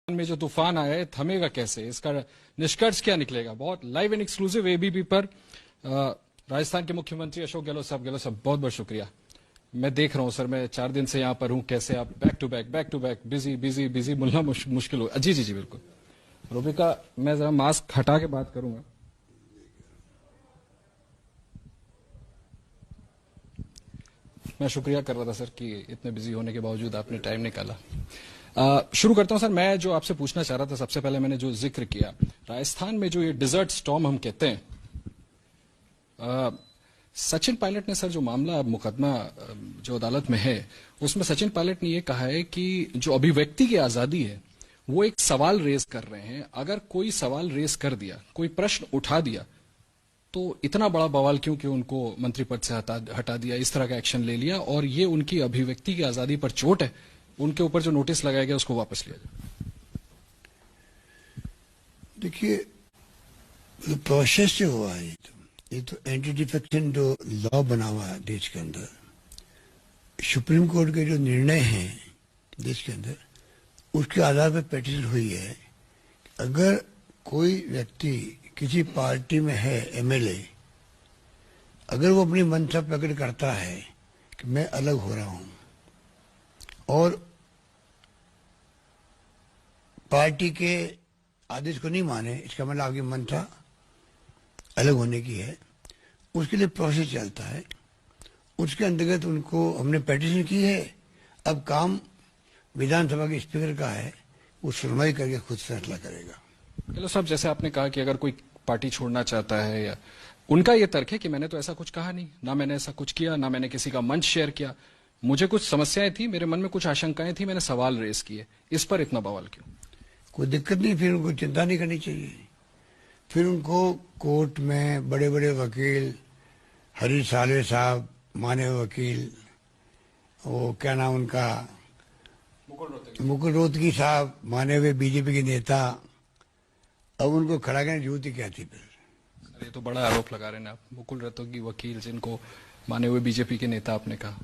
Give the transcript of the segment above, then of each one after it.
में जो तूफान आया है थमेगा कैसे, इसका निष्कर्ष क्या निकलेगा? बहुत लाइव एंड एक्सक्लूसिव एबीपी पर राजस्थान के मुख्यमंत्री अशोक गहलोत साहब बहुत बहुत शुक्रिया। मैं देख रहा हूं सर, मैं 4 दिन से यहां पर हूं, कैसे आप back to back busy busy busy बोलना मुश्किल हो। जी जी जी बिल्कुल। रूबिका, मैं जरा मास्क हटा के बात करूंगा। मैं शुक्रिया कर रहा था सर कि इतने बिजी होने के बावजूद आपने टाइम निकाला। शुरू करता हूं सर। मैं जो आपसे पूछना चाह रहा था, सबसे पहले मैंने जो जिक्र किया, राजस्थान में जो ये डिजर्ट स्टॉर्म हम कहते हैं, सचिन पायलट ने सर जो मामला मुकदमा जो अदालत में है, उसमें सचिन पायलट ने ये कहा है कि जो अभिव्यक्ति की आजादी है वो एक सवाल रेज कर रहे हैं। अगर कोई सवाल रेज कर दिया, कोई प्रश्न उठा दिया, तो इतना बड़ा बवाल क्यों कि उनको मंत्री पद से हटा दिया, इस तरह का एक्शन ले लिया, और ये उनकी अभिव्यक्ति की आजादी पर चोट है, उनके ऊपर जो नोटिस लगाया गया उसको वापस लिया जाए। देखिए, प्रोसेस जो हुआ है, ये तो एंटी डिफेक्शन जो लॉ बना हुआ है देश के अंदर, सुप्रीम कोर्ट के जो निर्णय हैं देश के अंदर, उसके आधार पर पेटिशन हुई है। अगर कोई व्यक्ति किसी पार्टी में है, एमएलए, अगर वो अपनी मंशा प्रकट करता है कि मैं अलग हो रहा हूं और पार्टी के आदेश को नहीं माने, इसका मतलब आपकी मंशा अलग होने की है, उसके लिए प्रोसेस चलता है। उसके अंतर्गत उनको हमने पेटिशन की है। अब काम विधानसभा के स्पीकर का है, वो सुनवाई करके खुद फैसला करेगा। गहलोत साहब, जैसे आपने कहा कि अगर कोई पार्टी छोड़ना चाहता है, या उनका ये तर्क है कि मैंने तो ऐसा कुछ कहा नहीं, ना मैंने ऐसा कुछ किया, ना मैंने किसी का मंच शेयर किया, मुझे कुछ समस्याएं थी, मेरे मन में कुछ आशंकाएं थी, मैंने सवाल रेज किए, इस पर इतना बवाल क्यों? कोई दिक्कत नहीं, फिर उनको चिंता नहीं करनी चाहिए। फिर उनको कोर्ट में बड़े बड़े वकील, हरी सालवे साहब माने हुए वकील, वो क्या नाम उनका, मुकुल रोहतगी साहब माने हुए बीजेपी के नेता, अब उनको खड़ा करने की जरूरत ही क्या थी फिर? ये तो बड़ा आरोप लगा रहे हैं आप, मुकुल रोहतगी वकील, जिनको माने हुए बीजेपी के नेता आपने कहा।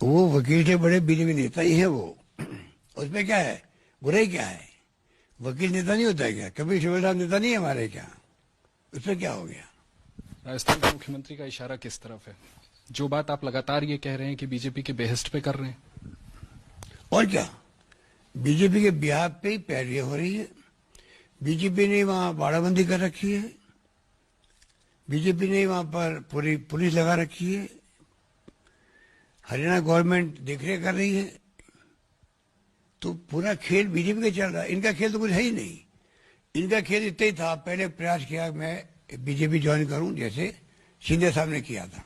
वो वकील थे, बड़े बीजेपी नेता ही है वो, उसमें क्या है, बुराई क्या है? वकील नेता नहीं होता है क्या? कपिल सिब्बल साहब नेता नहीं है हमारे क्या? उसमें क्या हो गया? राजस्थान के मुख्यमंत्री का इशारा किस तरफ है? जो बात आप लगातार ये कह रहे हैं कि बीजेपी के बेहस्त पे कर रहे हैं, और क्या, बीजेपी के बिहार पे ही पैरवी हो रही है। बीजेपी ने वहां बाड़ाबंदी कर रखी है, बीजेपी ने वहां पर पूरी पुलिस लगा रखी है, हरियाणा गवर्नमेंट देखरेख कर रही है, तो पूरा खेल बीजेपी का चल रहा है। इनका खेल तो कुछ है ही नहीं। इनका खेल इतना ही था, पहले प्रयास किया मैं बीजेपी ज्वाइन करूं, जैसे शिंदे साहब ने किया था।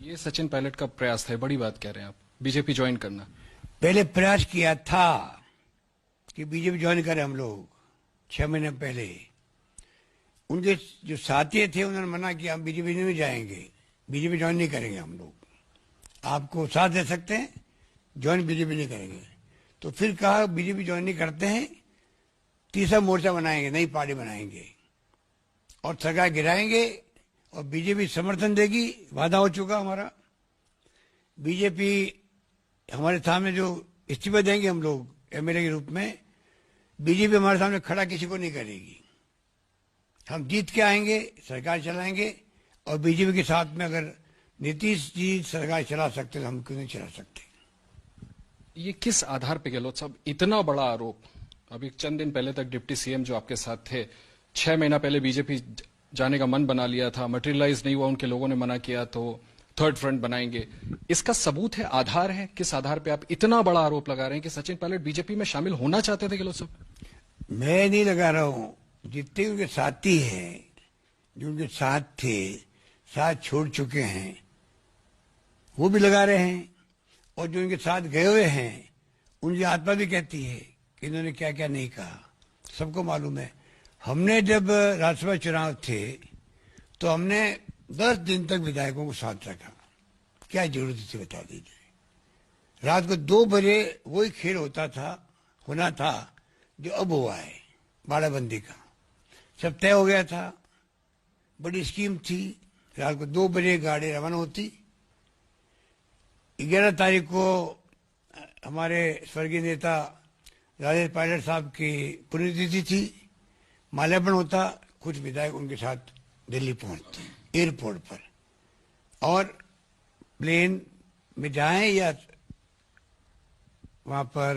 ये सचिन पायलट का प्रयास था, बड़ी बात कह रहे हैं आप, बीजेपी ज्वाइन करना। पहले प्रयास किया था कि बीजेपी ज्वाइन करें हम लोग, 6 महीने पहले। उनके जो साथी थे उन्होंने मना किया, हम बीजेपी नहीं जाएंगे, बीजेपी ज्वाइन नहीं करेंगे हम लोग, आपको साथ दे सकते हैं, ज्वाइन बीजेपी नहीं करेंगे। तो फिर कहा बीजेपी ज्वाइन नहीं करते हैं, तीसरा मोर्चा बनाएंगे, नई पार्टी बनाएंगे और सरकार गिराएंगे और बीजेपी समर्थन देगी, वादा हो चुका हमारा। बीजेपी हमारे सामने जो इस्तीफा देंगे हम लोग एमएलए के रूप में, बीजेपी हमारे सामने खड़ा किसी को नहीं करेगी। हम जीत के आएंगे, सरकार चलाएंगे, और बीजेपी के साथ में अगर नीतीश जी सरकार चला सकते तो हम क्यों नहीं चला सकते? ये किस आधार पे गहलोत साहब इतना बड़ा आरोप? अभी चंद दिन पहले तक डिप्टी सीएम जो आपके साथ थे, 6 महीना पहले बीजेपी जाने का मन बना लिया था, मटेरियलाइज नहीं हुआ, उनके लोगों ने मना किया, तो थर्ड फ्रंट बनाएंगे। इसका सबूत है, आधार है, किस आधार पे आप इतना बड़ा आरोप लगा रहे हैं कि सचिन पायलट बीजेपी में शामिल होना चाहते थे? गहलोत साहब, मैं नहीं लगा रहा हूं, जितने उनके साथी हैं, जो उनके साथ थे, साथ छोड़ चुके हैं, वो भी लगा रहे हैं, और जो उनके साथ गए हुए हैं उनकी आत्मा भी कहती है कि इन्होंने क्या क्या नहीं कहा, सबको मालूम है। हमने जब राज्यसभा चुनाव थे तो हमने 10 दिन तक विधायकों को साथ रखा, क्या जरूरत थी बता दीजिए। रात को 2 बजे वही खेल होना था जो अब हुआ है, बाड़ाबंदी का सब तय हो गया था, बड़ी स्कीम थी। रात को 2 बजे गाड़ी रवाना होती, 11 तारीख को हमारे स्वर्गीय नेता राजेश पायलट साहब की पुण्यतिथि थी, माल्यार्पण होता, कुछ विधायक उनके साथ दिल्ली पहुंचते एयरपोर्ट पर, और प्लेन में जाएं या वहां पर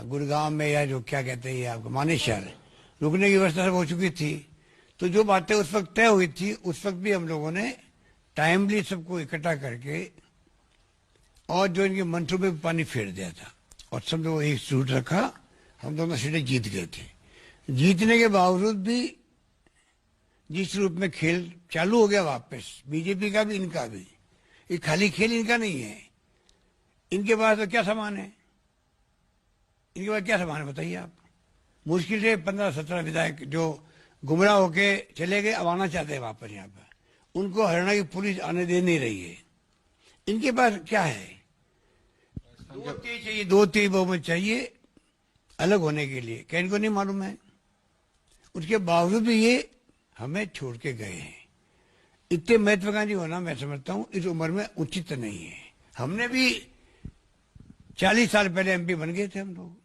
गुड़गांव में या जो क्या कहते हैं आपको मानेसर रुकने की व्यवस्था सब हो चुकी थी। तो जो बातें उस वक्त तय हुई थी, उस वक्त भी हम लोगों ने टाइमली सबको इकट्ठा करके और जो इनके मंसूबे पे पानी फेर दिया था और सब लोगों एक सूट रखा। हम दोनों सीटें जीत गए थे। जीतने के बावजूद भी जिस रूप में खेल चालू हो गया वापस, बीजेपी का भी इनका भी, ये खाली खेल इनका नहीं है। इनके पास तो क्या सामान है, इनके पास क्या सामान है बताइए आप। मुश्किल से 15-17 विधायक जो गुमराह होके चले गए, अब आना चाहते हैं वापस यहाँ पर, उनको हरियाणा की पुलिस आने दे नहीं रही है। इनके पास क्या है, 2-3 चाहिए, 2-3 बहुमत चाहिए अलग होने के लिए, क्या इनको नहीं मालूम है? उसके बावजूद भी ये हमें छोड़ के गए हैं। इतने महत्वाकांक्षी होना मैं समझता हूँ इस उम्र में उचित नहीं है। हमने भी 40 साल पहले एमपी बन गए थे हम लोग।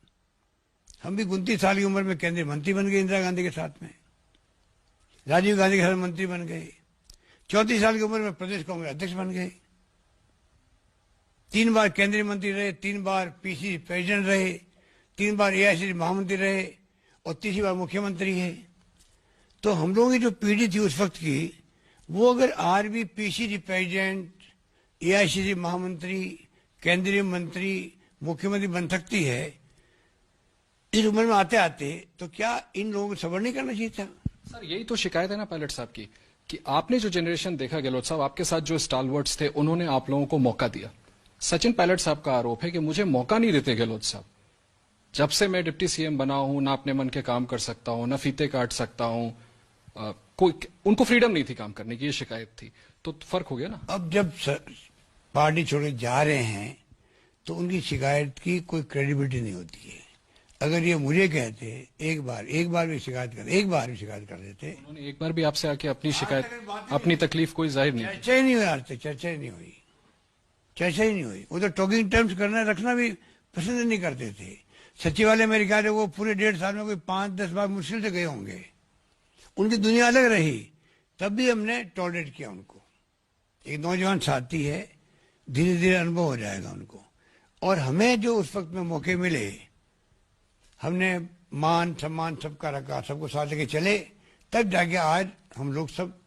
हम भी 29 साल की उम्र में केंद्रीय मंत्री बन गए इंदिरा गांधी के साथ में, राजीव गांधी के साथ मंत्री बन गए। 34 साल की उम्र में प्रदेश कांग्रेस अध्यक्ष बन गए। 3 बार केंद्रीय मंत्री रहे, 3 बार पीसीसी प्रेसिडेंट रहे, 3 बार एआईसीसी महामंत्री रहे और तीसरी बार मुख्यमंत्री है। तो हम लोगों की जो पीढ़ी थी उस वक्त की, वो अगर आज भी पीसीसी प्रेसिडेंट, एआईसीसी महामंत्री, केंद्रीय मंत्री, मुख्यमंत्री बन सकती है इस उम्र में आते आते, तो क्या इन लोगों को सबर नहीं करना चाहिए था? सर यही तो शिकायत है ना पायलट साहब की, कि आपने जो जनरेशन देखा, गहलोत साहब आपके साथ जो स्टालवर्ड्स थे उन्होंने आप लोगों को मौका दिया। सचिन पायलट साहब का आरोप है कि मुझे मौका नहीं देते गहलोत साहब। जब से मैं डिप्टी सीएम बना हूं, ना अपने मन के काम कर सकता हूं, ना फीते काट सकता हूं, कोई उनको फ्रीडम नहीं थी काम करने की, ये शिकायत थी। तो फर्क हो गया ना। अब जब पार्टी छोड़ के जा रहे हैं तो उनकी शिकायत की कोई क्रेडिबिलिटी नहीं होती है। अगर ये मुझे कहते एक बार भी शिकायत कर देते। उन्होंने एक बार भी आपसे आके अपनी शिकायत, अपनी तकलीफ कोई जाहिर नहीं की। चर्चा ही नहीं हुई, आज तक चर्चा ही नहीं हुई। वो तो टॉकिंग टर्म्स करना रखना भी पसंद नहीं करते थे। सचिवालय मेरे ख्याल है वो पूरे 1.5 साल में कोई 5-10 बार मुश्किल से गए होंगे। उनकी दुनिया अलग रही, तब भी हमने टॉलरेट किया उनको। एक नौजवान साथी है, धीरे धीरे अनुभव हो जाएगा उनको। और हमें जो उस वक्त में मौके मिले, हमने मान सम्मान सबका रखा, सबको साथ लेके चले, तब जाके आज हम लोग सब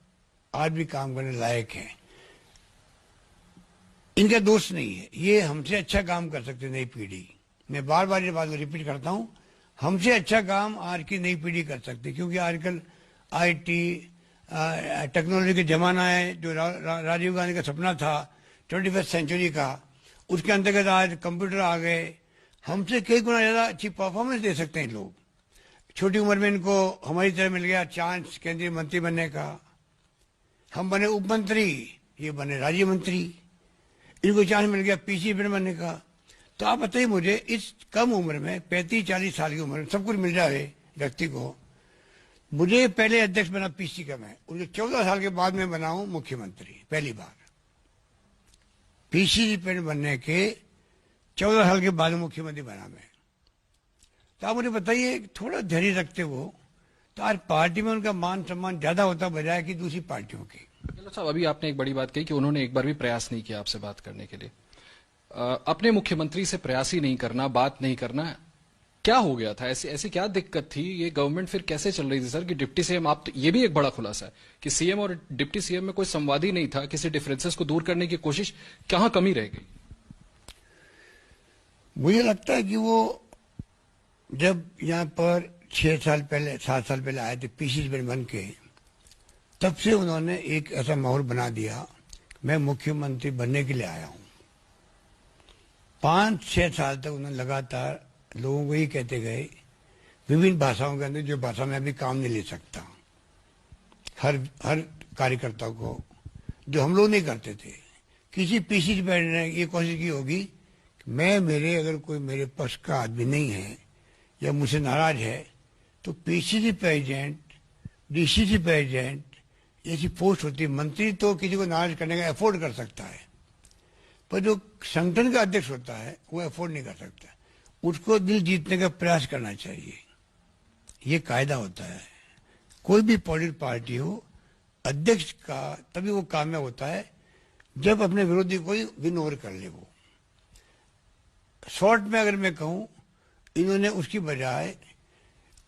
आज भी काम करने लायक हैं। इनका दोष नहीं है, ये हमसे अच्छा काम कर सकते नई पीढ़ी। मैं बार बार ये बात को रिपीट करता हूँ, हमसे अच्छा काम आज की नई पीढ़ी कर सकती, क्योंकि आजकल आईटी टेक्नोलॉजी का जमाना है। जो राजीव गांधी का सपना था 21वीं सेंचुरी का, उसके अंतर्गत आज कंप्यूटर आ गए। हमसे कई गुना ज़्यादा अच्छी परफॉर्मेंस दे सकते हैं लोग। छोटी उम्र में इनको हमारी तरह मिल गया चांस केंद्रीय मंत्री बनने का। हम बने उप मंत्री, ये बने राज्य मंत्री। इनको चांस मिल गया पीसी बनने का। तो आप बताइए मुझे, इस कम उम्र में 35-40 साल की उम्र में सब कुछ मिल जाए व्यक्ति को। मुझे पहले अध्यक्ष बना पीसी का मैं, उनके 14 साल के बाद में बना हूं मुख्यमंत्री पहली बार। पीसी बनने के 14 साल के बाद मुख्यमंत्री बना मैं। तो आप मुझे बताइए, थोड़ा धैर्य रखते हो तो आज पार्टी में उनका मान सम्मान ज्यादा होता बजाय कि दूसरी पार्टियों की। गहलोत साहब, अभी आपने एक बड़ी बात कही कि उन्होंने एक बार भी प्रयास नहीं किया आपसे बात करने के लिए। अपने मुख्यमंत्री से प्रयास ही नहीं करना, बात नहीं करना, क्या हो गया था? ऐसी क्या दिक्कत थी? ये गवर्नमेंट फिर कैसे चल रही थी सर कि डिप्टी सीएम आप तो, ये भी एक बड़ा खुलासा है कि सीएम और डिप्टी सीएम में कोई संवाद ही नहीं था। किसी डिफरेंसेस को दूर करने की कोशिश, कहां कमी रह गई? मुझे लगता है कि वो जब यहाँ पर 7 साल पहले आए थे पीसी बन के, तब से उन्होंने एक ऐसा माहौल बना दिया, मैं मुख्यमंत्री बनने के लिए आया हूं। 5-6 साल तक उन्होंने लगातार लोगों को ही कहते गए, विभिन्न भाषाओं के अंदर, जो भाषा में अभी काम नहीं ले सकता, हर कार्यकर्ता को, जो हम लोग नहीं करते थे। किसी पीसी ने ये कोशिश की होगी कि अगर कोई मेरे पक्ष का आदमी नहीं है या मुझसे नाराज है तो पीसीसी प्रेसिडेंट, डीसीसी प्रेसिडेंट ऐसी पोस्ट होती है। मंत्री तो किसी को नाराज करने का अफोर्ड कर सकता है, पर जो संगठन का अध्यक्ष होता है वो अफोर्ड नहीं कर सकता। उसको दिल जीतने का प्रयास करना चाहिए। ये कायदा होता है। कोई भी पॉलिटिकल पार्टी हो, अध्यक्ष का तभी वो कामयाब होता है जब अपने विरोधी को विन ओवर कर ले। वो शॉर्ट में अगर मैं कहूं, इन्होंने उसकी बजाय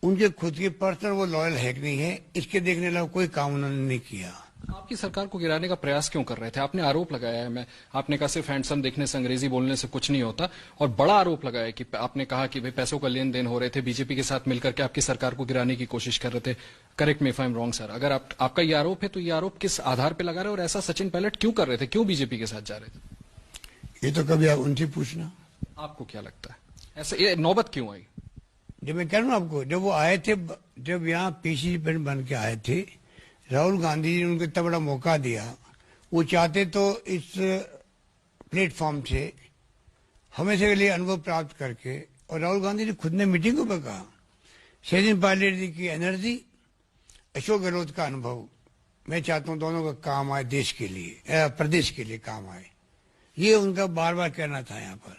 उनके खुद के पर्सनल वो लॉयल है कि नहीं है, इसके देखने लगा कोई काम उन्होंने नहीं किया। आपकी सरकार को गिराने का प्रयास क्यों कर रहे थे? आपने आरोप लगाया है, आपने कहा सिर्फ हैंडसम देखने से, अंग्रेजी बोलने से कुछ नहीं होता, और बड़ा आरोप लगाया कि आपने कहा कि भाई पैसों का लेन देन हो रहे थे, बीजेपी के साथ मिलकर के आपकी सरकार को गिराने की कोशिश कर रहे थे। Correct me if I am wrong sir, अगर आपका ये आरोप है तो ये आरोप किस आधार पर लगा रहे, और ऐसा सचिन पायलट क्यों कर रहे थे, क्यों बीजेपी के साथ जा रहे थे? ये तो कभी आप उनसे पूछना। आपको क्या लगता है ऐसा ये नौबत क्यों आई? जब मैं कह रहा हूं आपको, जब वो आए थे, जब यहाँ पीसी बन के आए थे, राहुल गांधी जी ने उनको इतना बड़ा मौका दिया। वो चाहते तो इस प्लेटफॉर्म से हमेशा के लिए अनुभव प्राप्त करके, और राहुल गांधी जी खुद ने मीटिंगों पर कहा, सचिन पायलट जी की एनर्जी, अशोक गहलोत का अनुभव, मैं चाहता हूं दोनों का काम आए, देश के लिए, प्रदेश के लिए काम आए। ये उनका बार बार कहना था यहाँ पर।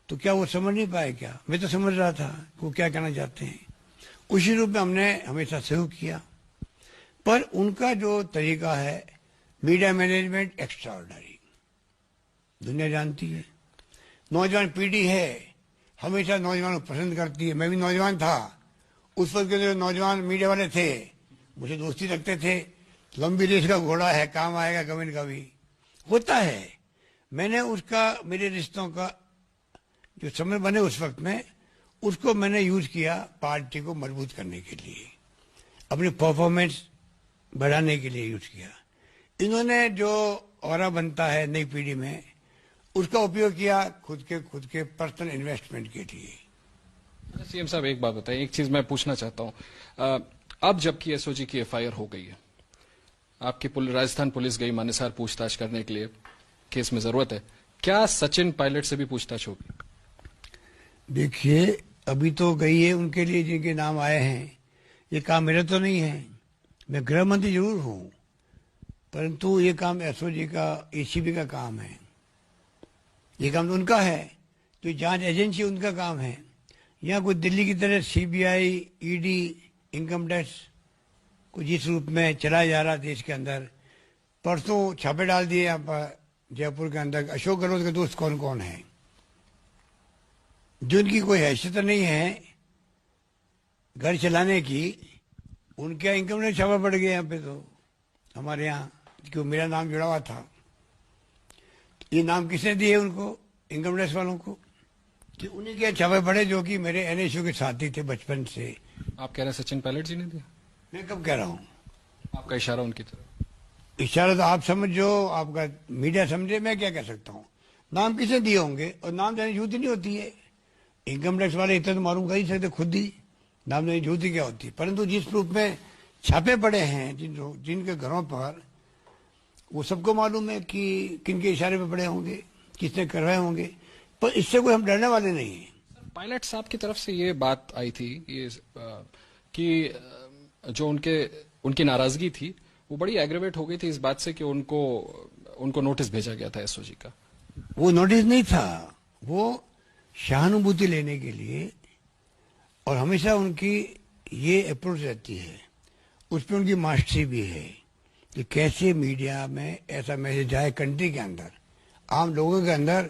तो क्या वो समझ नहीं पाए क्या? मैं तो समझ रहा था वो क्या कहना चाहते हैं। उसी रूप में हमने हमेशा सहयोग किया, पर उनका जो तरीका है मीडिया मैनेजमेंट एक्स्ट्राऑर्डिनरी, दुनिया जानती है। नौजवान पीढ़ी है, हमेशा नौजवानों को पसंद करती है। मैं भी नौजवान था, उस वक्त के जो नौजवान मीडिया वाले थे मुझे दोस्ती रखते थे। लंबी रेस का घोड़ा है, काम आएगा कभी न कभी, होता है। मैंने उसका, मेरे रिश्तों का जो समय बने उस वक्त में, उसको मैंने यूज किया पार्टी को मजबूत करने के लिए, अपनी परफॉर्मेंस बढ़ाने के लिए यूज किया। इन्होंने जो ऑरा बनता है नई पीढ़ी में, उसका उपयोग किया खुद के पर्सनल इन्वेस्टमेंट के लिए। सीएम साहब एक बात बताइए, एक चीज मैं पूछना चाहता हूं। अब जबकि एसओजी की एफआईआर हो गई है, आपकी राजस्थान पुलिस गई मानेसर पूछताछ करने के लिए, केस में जरूरत है, क्या सचिन पायलट से भी पूछताछ होगी? देखिए, अभी तो गई है उनके लिए जिनके नाम आए हैं। ये काम मेरा तो नहीं है, मैं गृह मंत्री जरूर हूं, परंतु ये काम एसओजी का, एसीबी का काम है। ये काम तो उनका है, तो जांच एजेंसी उनका काम है। यहाँ कोई दिल्ली की तरह सीबीआई, ईडी, इनकम टैक्स को जिस रूप में चलाया जा रहा देश के अंदर, परसों छापे डाल दिए यहाँ पर जयपुर के अंदर। अशोक गहलोत के दोस्त कौन कौन है, जिनकी कोई हैसियत नहीं है घर चलाने की, उनके इनकम टैक्स छापा पड़ गया यहाँ पे। तो हमारे यहाँ क्यों मेरा नाम जुड़ा हुआ था, ये नाम किसने दिए उनको, इनकम टैक्स वालों को, कि उन्हीं के छापे पड़े जो कि मेरे एनएसयू के साथी थे बचपन से। आप कह रहे हैं सचिन पायलट जी ने दिया? मैं कब कह रहा हूँ? आपका इशारा उनकी तरफ। इशारा तो आप समझो, आपका मीडिया समझे, मैं क्या कह सकता हूँ। नाम किसे दिए होंगे, और नाम देने जरूरत नहीं होती है। इनकम टैक्स वाले इतना तो मालूम कर ही सकते खुद ही, नाम देने जरूरत क्या होती है। परंतु जिस रूप में छापे पड़े हैं जिनके घरों पर, वो सबको मालूम है कि किनके इशारे पे पड़े होंगे, किसने करवाए होंगे, पर इससे कोई हम डरने वाले नहीं है। पायलट साहब की तरफ से ये बात आई थी ये कि जो उनकी नाराजगी थी वो बड़ी एग्रेवेट हो गई थी इस बात से कि उनको नोटिस भेजा गया था एसओजी का। वो नोटिस नहीं था, वो सहानुभूति लेने के लिए, और हमेशा उनकी ये अप्रोच रहती है, उस पर उनकी मास्टरी भी है कि कैसे मीडिया में ऐसा मैसेज जाए कंट्री के अंदर, आम लोगों के अंदर,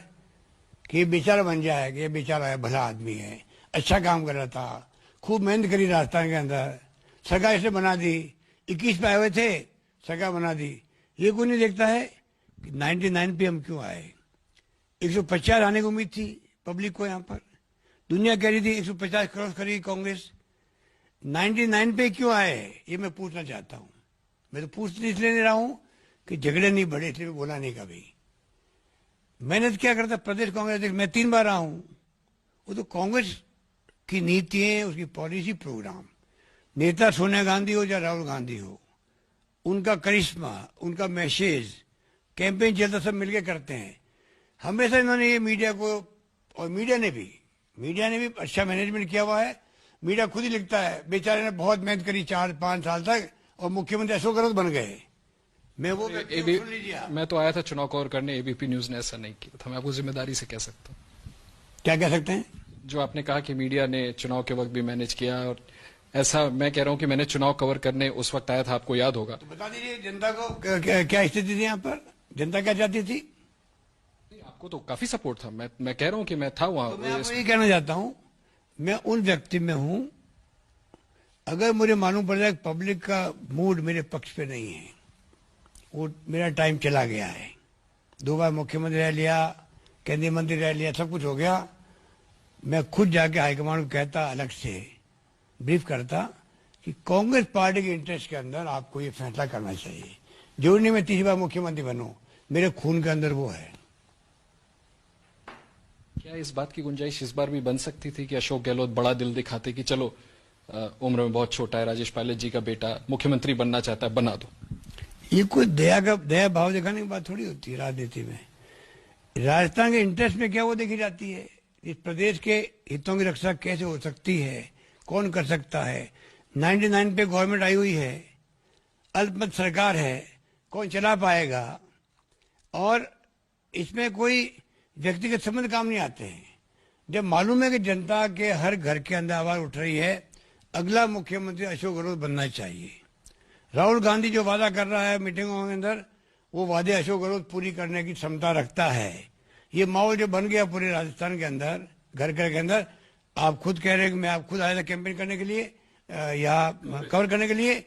कि ये बेचारा बन जाए कि ये बेचारा है, भला आदमी है, अच्छा काम कर रहा था, खूब मेहनत करी राजस्थान के अंदर, सरकार इसे बना दी, 21 पे आए हुए थे, सरकार बना दी। ये कोई नहीं देखता है कि 99 पे हम क्यों आए। 150 आने की उम्मीद थी पब्लिक को, यहाँ पर दुनिया कह रही थी 150 क्रॉस करेगी कांग्रेस, 99 पे क्यों आए, ये मैं पूछना चाहता हूँ। मैं तो पूछने इसलिए नहीं रहा हूँ कि झगड़े नहीं बढ़े, इसलिए बोला नहीं कभी। मेहनत क्या करता प्रदेश कांग्रेस अध्यक्ष, मैं 3 बार रहा हूँ। वो तो कांग्रेस की नीतियां, उसकी पॉलिसी, प्रोग्राम, नेता सोनिया गांधी हो या राहुल गांधी हो, उनका करिश्मा, उनका मैसेज, कैंपेन चलता, सब मिलके करते हैं। हमेशा इन्होंने ये मीडिया को, और मीडिया ने भी अच्छा मैनेजमेंट किया हुआ है। मीडिया खुद ही लिखता है, बेचारे ने बहुत मेहनत करी 4-5 साल तक, और मुख्यमंत्री अशोक गहलोत बन गए। मैं वो सुन लीजिए। मैं तो आया था चुनाव कवर करने, एबीपी न्यूज ने ऐसा नहीं किया था, मैं आपको जिम्मेदारी से कह सकता हूँ। क्या कह सकते हैं? जो आपने कहा कि मीडिया ने चुनाव के वक्त भी मैनेज किया, और ऐसा मैं कह रहा हूं कि मैंने चुनाव कवर करने उस वक्त आया था, आपको याद होगा। तो बता दीजिए जनता को क्या स्थिति थी यहाँ पर, जनता क्या चाहती थी। आपको तो काफी सपोर्ट था, मैं कह रहा हूं कि मैं था वहां। तो मैं आपको ये कहना चाहता हूं, मैं उन व्यक्ति में हूं, अगर मुझे मालूम पड़ जाए पब्लिक का मूड मेरे पक्ष पे नहीं है, वो मेरा टाइम चला गया है, 2 बार मुख्यमंत्री रह लिया, केंद्रीय मंत्री रह लिया, सब कुछ हो गया, मैं खुद जाके हाईकमान को कहता, अलग से ब्रीफ करता कि कांग्रेस पार्टी के इंटरेस्ट के अंदर आपको ये फैसला करना चाहिए। जरूर नहीं मैं 3 बार मुख्यमंत्री बनूं, मेरे खून के अंदर वो है। क्या इस बात की गुंजाइश इस बार भी बन सकती थी कि अशोक गहलोत बड़ा दिल दिखाते कि चलो उम्र में बहुत छोटा है, राजेश पायलट जी का बेटा मुख्यमंत्री बनना चाहता है, बना दो। ये कोई दया भाव दिखाने की बात थोड़ी होती है राजनीति में। राजस्थान के इंटरेस्ट में क्या वो देखी जाती है, इस प्रदेश के हितों की रक्षा कैसे हो सकती है, कौन कर सकता है। 99 पे गवर्नमेंट आई हुई है, अल्पमत सरकार है, कौन चला पाएगा, और इसमें कोई व्यक्तिगत संबंध काम नहीं आते हैं। जब मालूम है कि जनता के हर घर के अंदर आवाज उठ रही है, अगला मुख्यमंत्री अशोक गहलोत बनना चाहिए। राहुल गांधी जो वादा कर रहा है मीटिंगों के अंदर, वो वादे अशोक गहलोत पूरी करने की क्षमता रखता है। ये माहौल जो बन गया पूरे राजस्थान के अंदर, घर घर के अंदर, आप खुद कह रहे हैं कि मैं आप खुद आया था कैंपेन करने के लिए या कवर करने के लिए,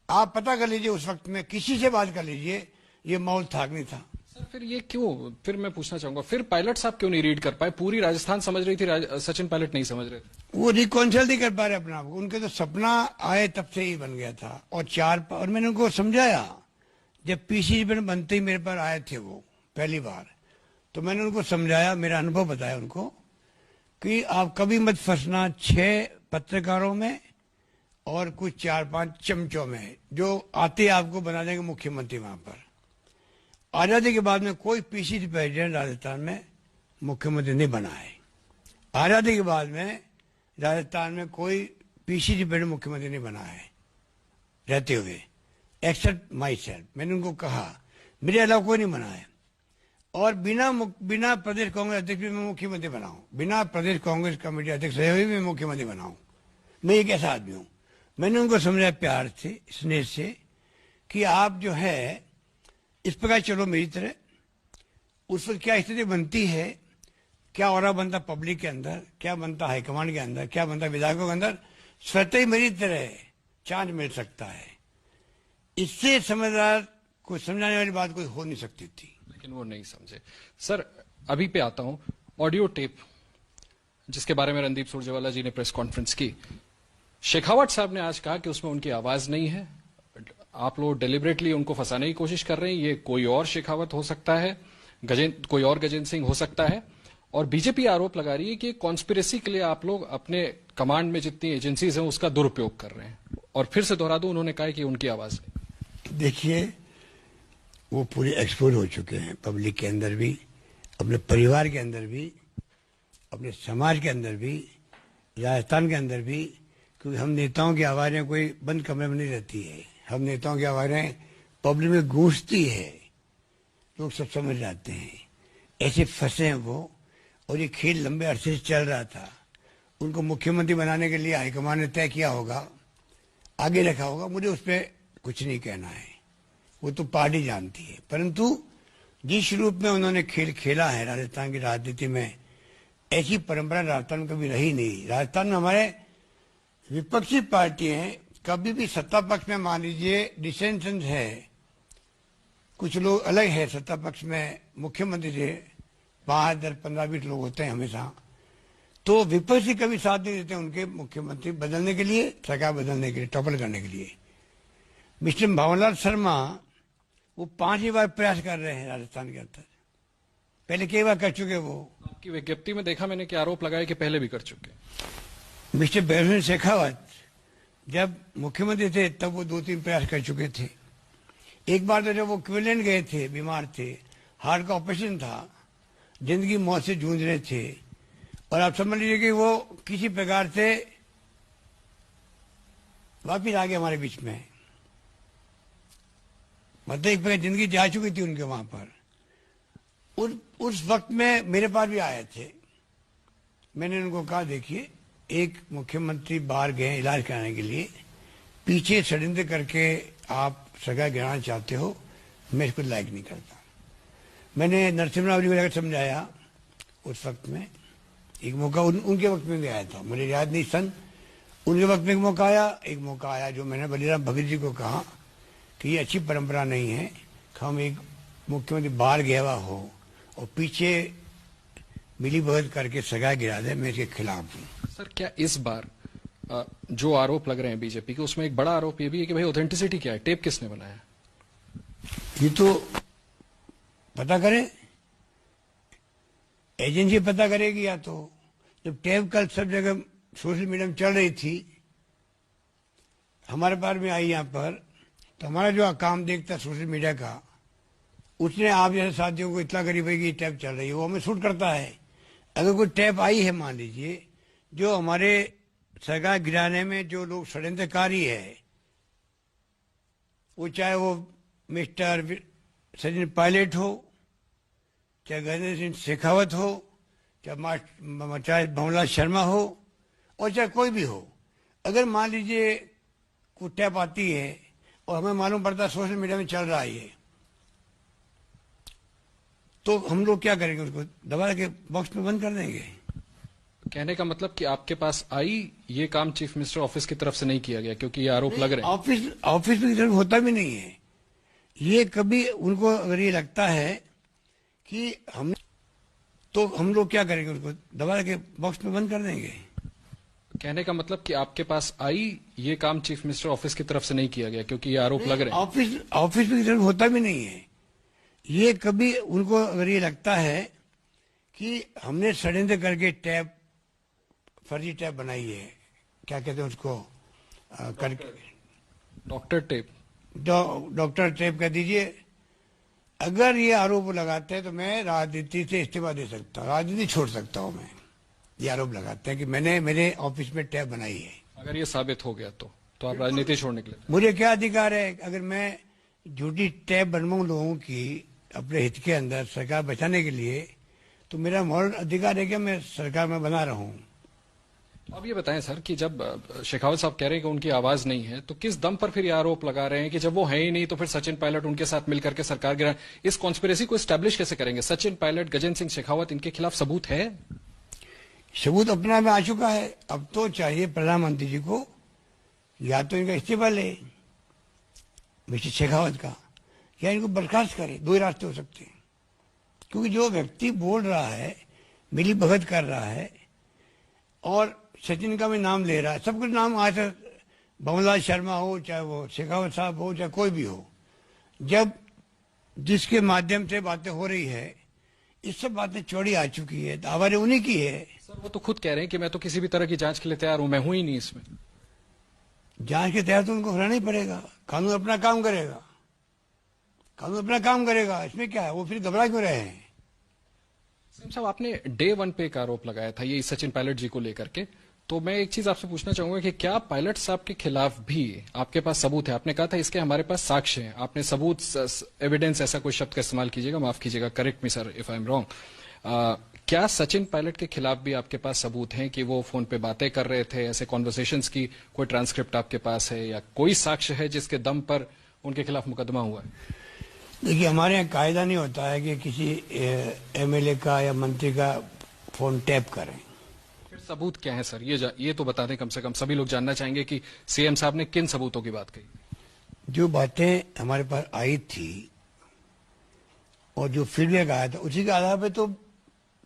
आप पता कर लीजिए उस वक्त में किसी से बात कर लीजिए, ये माहौल था नहीं था। सर फिर ये क्यों, फिर मैं पूछना चाहूंगा, फिर पायलट साहब क्यों नहीं रीड कर पाए? पूरी राजस्थान समझ रही थी, सचिन पायलट नहीं समझ रहे थे। वो रिकॉन्सिल नहीं कर पा रहे अपने आप को, उनके तो सपना आए तब से ही बन गया था। और मैंने उनको समझाया, जब पीसी बनते ही मेरे पर आए थे वो पहली बार, तो मैंने उनको समझाया, मेरा अनुभव बताया उनको कि आप कभी मत फंसना 6 पत्रकारों में और कुछ 4-5 चमचों में जो आते आपको बना देंगे मुख्यमंत्री। वहां पर आजादी के बाद में कोई पीसीसी प्रेसिडेंट राजस्थान में मुख्यमंत्री नहीं बना है। आजादी के बाद में राजस्थान में कोई पीसीसी प्रेसिडेंट मुख्यमंत्री नहीं बना है रहते हुए, एक्सेप्ट माई सेल्फ। मैंने उनको कहा मेरे अलावा कोई नहीं बना है, और बिना प्रदेश कांग्रेस अध्यक्ष भी मैं मुख्यमंत्री बनाऊं, बिना प्रदेश कांग्रेस कमेटी अध्यक्ष रहे हुए भी मैं मुख्यमंत्री बनाऊं, मैं एक ऐसा आदमी हूं। मैंने उनको समझाया प्यार से, स्नेह से, कि आप जो है इस प्रकार चलो मेरी तरह। उस वक्त क्या स्थिति बनती है, क्या और बनता पब्लिक के अंदर, क्या बनता हाईकमांड के अंदर, क्या बनता विधायकों के अंदर, स्वतः ही मेरी तरह चांस मिल सकता है। इससे समझदार कोई समझाने वाली बात कोई हो नहीं सकती थी, लेकिन वो नहीं समझे। सर अभी पे आता हूं, ऑडियो टेप जिसके बारे में रणदीप सुरजेवाला जी ने प्रेस कॉन्फ्रेंस की, शेखावत साहब ने आज कहा कि उसमें उनकी आवाज नहीं है, आप लोग डेलिबरेटली उनको फंसाने की कोशिश कर रहे हैं, ये कोई और शेखावत हो सकता है, कोई और गजेंद्र सिंह हो सकता है। और बीजेपी आरोप लगा रही है कि कॉन्स्पिरेसी के लिए आप लोग अपने कमांड में जितनी एजेंसीज हैं उसका दुरुपयोग कर रहे हैं। और फिर से दोहरा दूं, उन्होंने कहा कि उनकी आवाज नहीं। देखिए, वो पूरे एक्सपोज हो चुके हैं पब्लिक के अंदर भी, अपने परिवार के अंदर भी, अपने समाज के अंदर भी, राजस्थान के अंदर भी, क्योंकि हम नेताओं की आवाजें कोई बंद कमरे में नहीं रहती है, हम नेताओं की आवाजें पब्लिक में गूंजती है, लोग सब समझ जाते हैं। ऐसे फंसे हैं वो, और ये खेल लंबे अरसे से चल रहा था। उनको मुख्यमंत्री बनाने के लिए हाईकमान ने तय किया होगा, आगे रखा होगा, मुझे उस पर कुछ नहीं कहना है, वो तो पार्टी जानती है। परंतु जिस रूप में उन्होंने खेल खेला है राजस्थान की राजनीति में, ऐसी परंपरा राजस्थान में कभी रही नहीं। राजस्थान में हमारे विपक्षी पार्टी हैं, कभी भी सत्ता पक्ष में मान लीजिए डिसेंशन है, कुछ लोग अलग है सत्ता पक्ष में, मुख्यमंत्री से 5, 10, 15, 20 लोग होते हैं हमेशा, तो विपक्षी कभी साथ नहीं देते उनके मुख्यमंत्री बदलने के लिए, सरकार बदलने के लिए, टॉपल करने के लिए। मिस्टर भंवरलाल शर्मा वो 5 बार प्रयास कर रहे हैं राजस्थान के अंदर, पहले कई बार कर चुके। वो आपकी विज्ञप्ति में देखा मैंने कि आरोप लगाया कि पहले भी कर चुके। मिस्टर बैरन शेखावत जब मुख्यमंत्री थे तब वो 2-3 प्रयास कर चुके थे। एक बार तो जब वो क्विलेंड गए थे, बीमार थे, हार्ट का ऑपरेशन था, जिंदगी मौत से जूझ रहे थे, और आप समझ लीजिए कि वो किसी प्रकार से वापिस आ गए हमारे बीच में, मतलब एक प्रकार जिंदगी जा चुकी थी उनके वहां पर। उस वक्त में मेरे पास भी आए थे, मैंने उनको कहा देखिए, एक मुख्यमंत्री बाहर गए इलाज कराने के लिए, पीछे षड्यंत्र करके आप सगा गिराना चाहते हो, मैं इसको लायक नहीं करता। मैंने नरसिम्हा राव जी को जाकर समझाया उस वक्त में, एक मौका उनके वक्त में भी आया था, मुझे याद नहीं सन, उनके वक्त में एक मौका आया जो मैंने बलीराम भगत जी को कहा कि ये अच्छी परंपरा नहीं है कि हम एक मुख्यमंत्री बाहर गया हुआ हो और पीछे मिली भगत करके सगा गिरा दे, मैं इसके खिलाफ हूँ। सर, क्या इस बार जो आरोप लग रहे हैं बीजेपी के, उसमें एक बड़ा आरोप ये भी है कि भाई ऑथेंटिसिटी क्या है, टेप किसने बनाया? ये तो पता करें, एजेंसी पता करेगी। या तो जब टेप कल सब जगह सोशल मीडिया में चल रही थी, हमारे पास में आई यहाँ पर, तो हमारा जो काम देखता सोशल मीडिया का, उसने आप जैसे साथियों को इतना करीब है कि टैप चल रही है, वो हमें शूट करता है। अगर कोई टैप आई है, मान लीजिए, जो हमारे सरकार गिराने में जो लोग षड्यंत्रकारी है, वो चाहे वो मिस्टर सचिन पायलट हो, चाहे गजेंद्र सिंह शेखावत हो, चाहे भंवरलाल शर्मा हो, और चाहे कोई भी हो, अगर मान लीजिए कोई टैप आती है और हमें मालूम पड़ता है सोशल मीडिया में चल रहा है ये, तो हम लोग क्या करेंगे? उसको दबा के बॉक्स में बंद कर देंगे। कहने का मतलब कि आपके पास आई, ये काम चीफ मिनिस्टर ऑफिस की तरफ से नहीं किया गया, क्योंकि ये आरोप लग रहे हैं। ऑफिस की तरफ होता भी नहीं है ये कभी। उनको अगर ये लगता है कि हम, तो हम लोग क्या करेंगे? उसको दबा के बॉक्स में बंद कर देंगे। कहने का मतलब कि आपके पास आई, ये काम चीफ मिनिस्टर ऑफिस की तरफ से नहीं किया गया, क्योंकि ये आरोप लग रहे हैं। ऑफिस की तरफ होता भी नहीं है ये कभी। उनको अगर ये लगता है कि हमने षड्यंत्र करके टैप, फर्जी टैप बनाई है, क्या कहते हैं उसको, करके डॉक्टर टेप, डॉक्टर टेप कह दीजिए, अगर ये आरोप लगाते हैं तो मैं राजनीति से इस्तीफा दे सकता हूँ, राजनीति छोड़ सकता हूँ मैं। ये आरोप लगाते हैं कि मैंने मेरे ऑफिस में टैप बनाई है। अगर ये साबित हो गया तो आप राजनीति छोड़ने के लिए? मुझे क्या अधिकार है? अगर मैं झूठी टैप बनवाऊं लोगों की अपने हित के अंदर सरकार बचाने के लिए, तो मेरा मॉरल अधिकार है कि मैं सरकार में बना रहा हूँ। अब ये बताएं सर कि जब शेखावत साहब कह रहे हैं कि उनकी आवाज नहीं है, तो किस दम पर फिर ये आरोप लगा रहे हैं कि जब वो है ही नहीं तो फिर सचिन पायलट उनके साथ मिलकर के सरकार गिरा? इस कॉन्स्पिरेसी को एस्टैब्लिश कैसे करेंगे? सचिन पायलट, गजेंद्र सिंह शेखावत, इनके खिलाफ सबूत है? सबूत अपना में आ चुका है। अब तो चाहिए प्रधानमंत्री जी को या तो इनका इस्तीफा ले मिस्टर शेखावत का, या इनको बर्खास्त करे। दो ही रास्ते हो सकते हैं, क्योंकि जो व्यक्ति बोल रहा है, मिली भगत कर रहा है और सचिन का भी नाम ले रहा है, सब कुछ नाम आज भंवरलाल शर्मा हो, चाहे वो शेखावत साहब हो, चाहे कोई भी हो, जब जिसके माध्यम से बातें हो रही है, इस सब बातें चौड़ी आ चुकी है, तो आवाज़ उन्हीं की है। सर, वो तो खुद कह रहे हैं कि मैं तो किसी भी तरह की जांच के लिए तैयार हूं, मैं हूं ही नहीं इसमें। जांच के तहत तो उनको होना ही पड़ेगा। कानून अपना काम करेगा, कानून अपना काम करेगा, इसमें क्या है? वो फिर घबरा क्यों रहे हैं? साहब, आपने डे 1 पे एक आरोप लगाया था ये सचिन पायलट जी को लेकर के, तो मैं एक चीज आपसे पूछना चाहूंगा कि क्या पायलट साहब के खिलाफ भी आपके पास सबूत है? आपने कहा था इसके हमारे पास साक्ष्य हैं, आपने सबूत, एविडेंस, ऐसा कोई शब्द का इस्तेमाल कीजिएगा, माफ कीजिएगा, correct me sir if I am wrong. क्या सचिन पायलट के खिलाफ भी आपके पास सबूत हैं कि वो फोन पे बातें कर रहे थे, ऐसे कॉन्वर्सेशंस की कोई ट्रांसक्रिप्ट आपके पास है, या कोई साक्ष्य है जिसके दम पर उनके खिलाफ मुकदमा हुआ है? देखिए, हमारे यहाँ कायदा नहीं होता है कि किसी एमएलए का या मंत्री का फोन टैप करें। फिर सबूत क्या है सर? ये तो बता दें कम से कम, सभी लोग जानना चाहेंगे कि सीएम साहब ने किन सबूतों की बात कही। जो बातें हमारे पास आई थी और जो फीडबैक आया था, उसी के आधार पर तो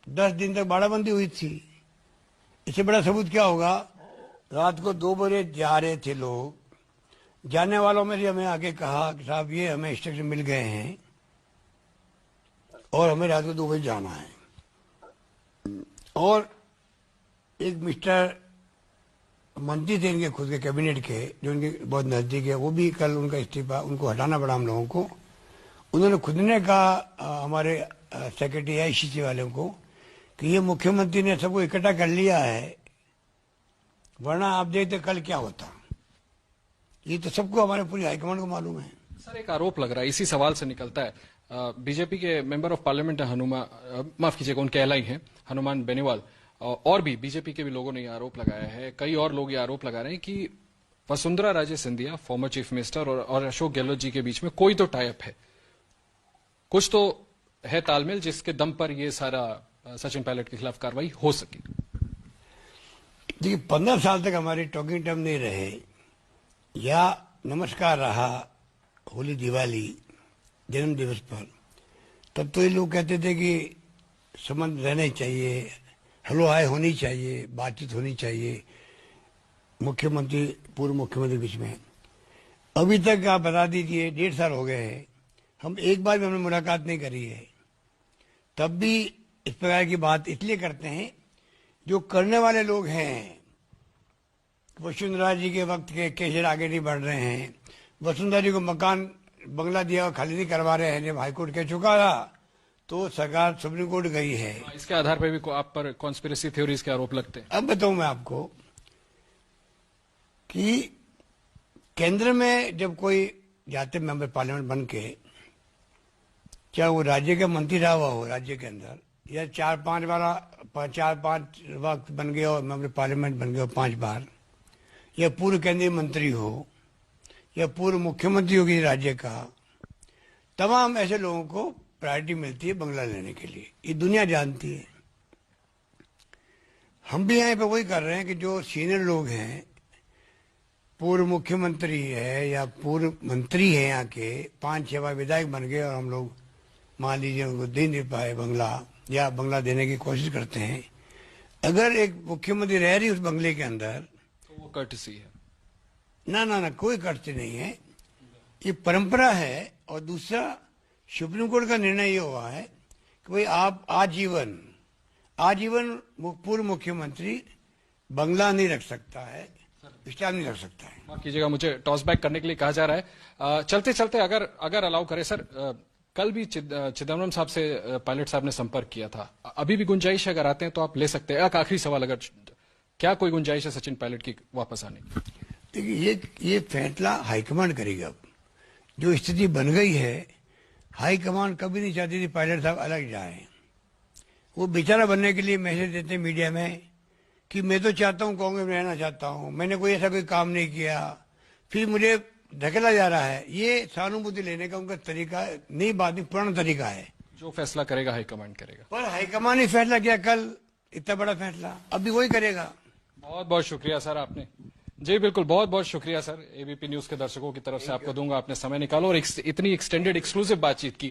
10 दिन तक बाड़ाबंदी हुई थी। इससे बड़ा सबूत क्या होगा? रात को 2 बजे जा रहे थे लोग, जाने वालों में से हमें आके कहा कि साहब ये हमें इंस्ट्रक्शन मिल गए हैं और हमें रात को 2 बजे जाना है। और एक मिस्टर मंत्री थे इनके खुद के कैबिनेट के, जो इनके बहुत नज़दीक है, वो भी कल उनका इस्तीफा, उनको हटाना पड़ा हम लोगों को। उन्होंने खुद ने कहा हमारे सेक्रेटरी आईसीसी वालों को कि ये मुख्यमंत्री ने सबको इकट्ठा कर लिया है, वरना आप देखते कल क्या होता। ये तो सबको, हमारे पूरी हाईकमांड को मालूम है। सर, एक आरोप लग रहा है, इसी सवाल से निकलता है, बीजेपी के मेंबर ऑफ पार्लियामेंट हनुमान, माफ कीजिएगा, उनके एलआई हैं हनुमान बेनीवाल, और भी बीजेपी के भी लोगों ने ये आरोप लगाया है, कई और लोग ये आरोप लगा रहे हैं कि Vasundhara Raje Scindia, former chief minister, और अशोक गहलोत जी के बीच में कोई तो टाइप है, कुछ तो है तालमेल जिसके दम पर ये सारा सचिन पायलट के खिलाफ कार्रवाई हो सके। देखिए, 15 साल तक हमारी टॉकिंग टर्म नहीं रहे या नमस्कार रहा होली, दिवाली, जन्म दिवस पर, तब तो ये लोग कहते थे कि संबंध रहने चाहिए, हलो हाय होनी चाहिए, बातचीत होनी चाहिए मुख्यमंत्री, पूर्व मुख्यमंत्री के बीच में। अभी तक आप बता दीजिए, 1.5 साल हो गए हैं, हम एक बार भी हमने मुलाकात नहीं करी है। तब भी इस प्रकार की बात इसलिए करते हैं, जो करने वाले लोग हैं, वसुंधरा जी के वक्त के केस आगे नहीं बढ़ रहे हैं, वसुंधरा जी को मकान बंगला दिया और खाली नहीं करवा रहे हैं, जब हाईकोर्ट कह चुका था तो सरकार सुप्रीम कोर्ट गई है। इसके आधार पर भी आप पर कॉन्स्पिरेसी थ्योरीज के आरोप लगते हैं। अब बताऊं मैं आपको कि केंद्र में जब कोई जाते मेंबर पार्लियामेंट बन के, चाहे वो राज्य का मंत्री रहा हुआ हो राज्य के अंदर, या 4-5 वक्त बन गया और मेंबर पार्लियामेंट बन गया 5 बार, या पूर्व केंद्रीय मंत्री हो या पूर्व मुख्यमंत्री हो किसी राज्य का, तमाम ऐसे लोगों को प्रायोरिटी मिलती है बंगला लेने के लिए। ये दुनिया जानती है। हम भी यहाँ पे वही कर रहे हैं कि जो सीनियर लोग हैं, पूर्व मुख्यमंत्री है या पूर्व मंत्री है यहाँ के, 5-6 बार विधायक बन गए और हम लोग मान लीजिए उनको दे नहीं पाए बंगला, या बंगला देने की कोशिश करते हैं। अगर एक मुख्यमंत्री रह रही उस बंगले के अंदर तो वो कर्टसी है। ना, कोई कर्तव्य नहीं है, ये परंपरा है। और दूसरा, सुप्रीम कोर्ट का निर्णय ये हुआ है कि भाई आप आजीवन पूर्व मुख्यमंत्री बंगला नहीं रख सकता है, स्टैम्प नहीं रख सकता है। माफ कीजिएगा, मुझे टॉस बैक करने के लिए कहा जा रहा है। चलते चलते अगर अलाउ करें सर, कल भी चिदम्बरम साहब से पायलट साहब ने संपर्क किया था, अभी भी गुंजाइश अगर आते हैं तो आप ले सकते हैं। एक आखिरी सवाल, अगर क्या कोई गुंजाइश है सचिन पायलट की वापस आने की? देखिए, ये फैसला हाईकमांड करेगा। अब जो स्थिति बन गई है, हाईकमांड कभी नहीं चाहती थी पायलट साहब अलग जाए। वो बेचारा बनने के लिए मैसेज देते मीडिया में कि मैं तो चाहता हूँ, कांग्रेस में रहना चाहता हूँ, मैंने कोई ऐसा कोई काम नहीं किया, फिर मुझे ढकेला जा रहा है। ये सहानुभूति लेने का उनका तरीका नई बात नहीं, पुराना तरीका है। जो फैसला करेगा हाईकमांड करेगा। पर हाईकमांड ने फैसला किया कल, इतना बड़ा फैसला, अभी वही करेगा। बहुत बहुत शुक्रिया सर आपने। जी बिल्कुल, बहुत बहुत शुक्रिया सर। एबीपी न्यूज के दर्शकों की तरफ से आपको दूंगा, आपने समय निकालो और इतनी एक्सटेंडेड एक्सक्लूसिव बातचीत की।